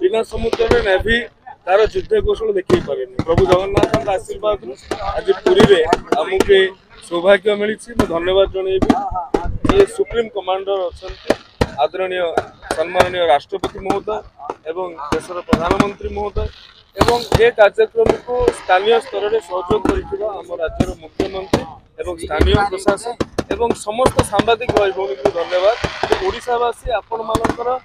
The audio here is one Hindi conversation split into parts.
बिना समुद्र नेभी तार युद्ध कौशल देखी पारे प्रभु जगन्नाथ आशीर्वाद आज पुरी रे आमुके सौभाग्य मिली धन्यवाद जनइबी ये सुप्रीम कमांडर अच्छा आदरणीय सम्माननीय राष्ट्रपति महोदय एवं देशर प्रधानमंत्री महोदय एवं ये कार्यक्रम को स्थानीय स्तर में सहयोग कर राज्यर मुख्यमंत्री एवं स्थानीय प्रशासन एवं समस्त सांबादिक भाई भौणी को धन्यवाद। ओडिशावासी आपण मानकर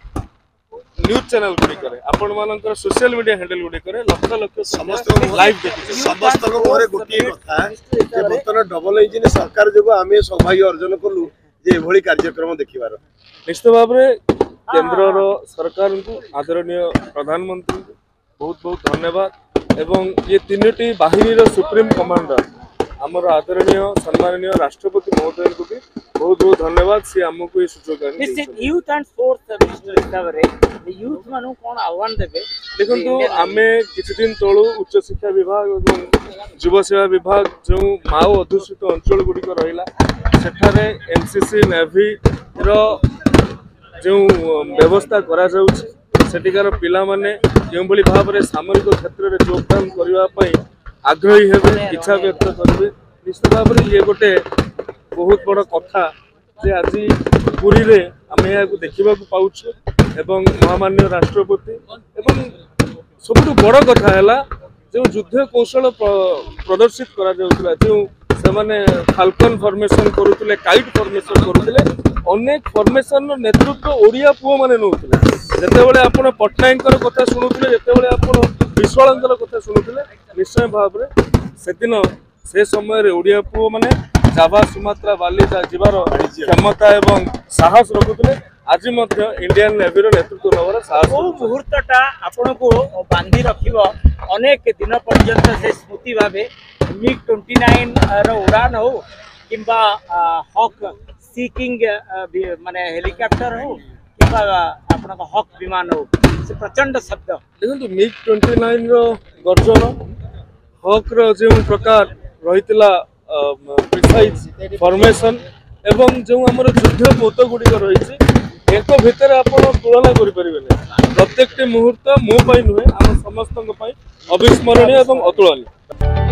न्यूज चैनल गुड़िक आपण मानकर सोशल मीडिया हैंडल गुड़िक लक्ष लक्ष समस्त लाइव देखि समस्त मोरे गोटे कथा जे बर्तन डबल इंजिन सरकार जो आमे सौभाग्य अर्जन कलु जे एभली कार्यक्रम देखिबार निश्चित भाव में केंद्र सरकार को आदरणीय प्रधानमंत्री को बहुत बहुत धन्यवाद एवं ये तीनोटी बाहिनी सुप्रीम कमांडर आमर आदरणीय सम्माननीय राष्ट्रपति महोदय को भी बहुत बहुत धन्यवाद सी आमको ये सुजोग यूथ एंड स्पोर्ट्स यूथ मानु कोन आह्वान देबे देखंतु आमे किछि दिन तळु उच्च शिक्षा विभाग एवं युवा सेवा विभाग जो माओ अधुषित अंचल गुडी को रहिला सेठारे एनसीसी नेवी रो जो व्यवस्था करा जाउछि सेटिकार पिला माने जो बली भाव रे सामरिक क्षेत्र रे योगदान करबा पई आग्रही हेबे इच्छा व्यक्त करबे निश्चित भाव में ये गोटे बहुत बड़ कथा जे आज पुरी रे आम या देखा पाउछु एवं महामान्य राष्ट्रपति एवं सब बड़ कथा है जो युद्ध कौशल प्रदर्शित करा जाउतला जो से माने फाल्कन फॉर्मेशन करुले काइट फॉर्मेशन करुले अनेक फॉर्मेशन नेतृत्व ओडिया पुओ माने नउतले जेतेबेले आपण पटनायक कथा शुणुले जेतेबेले आपण विश्वालंकर कथा शुणुले निश्चय भाव में से दिन से समय ओडिया पुओ माने जावा सुमात्रा बाली जीवार क्षमता एवं साहस रखुले आज इंडियन नेवी नेतृत्व नवर साहस मुहूर्तटा आपण को बांधी रखिबो अनेक दिन पर्यंत से स्मृति भावे मिग 29 रो उड़ान हो किंबा हॉक सीकिंग माने हेलिकॉप्टर हो किंबा आपण को हॉक विमान हो से प्रचंड शब्द देखो मिग 29 रो गर्जन हॉक रो जो प्रकार रहितला प्रिसाइज फॉर्मेशन एवं जो हमर युद्ध पोत गुडी रही एक भितर आपण तुलना करि परिबे प्रत्येक मुहूर्त मो पई नुहे हम समस्त अविस्मरणीय एवं अतुलनीय।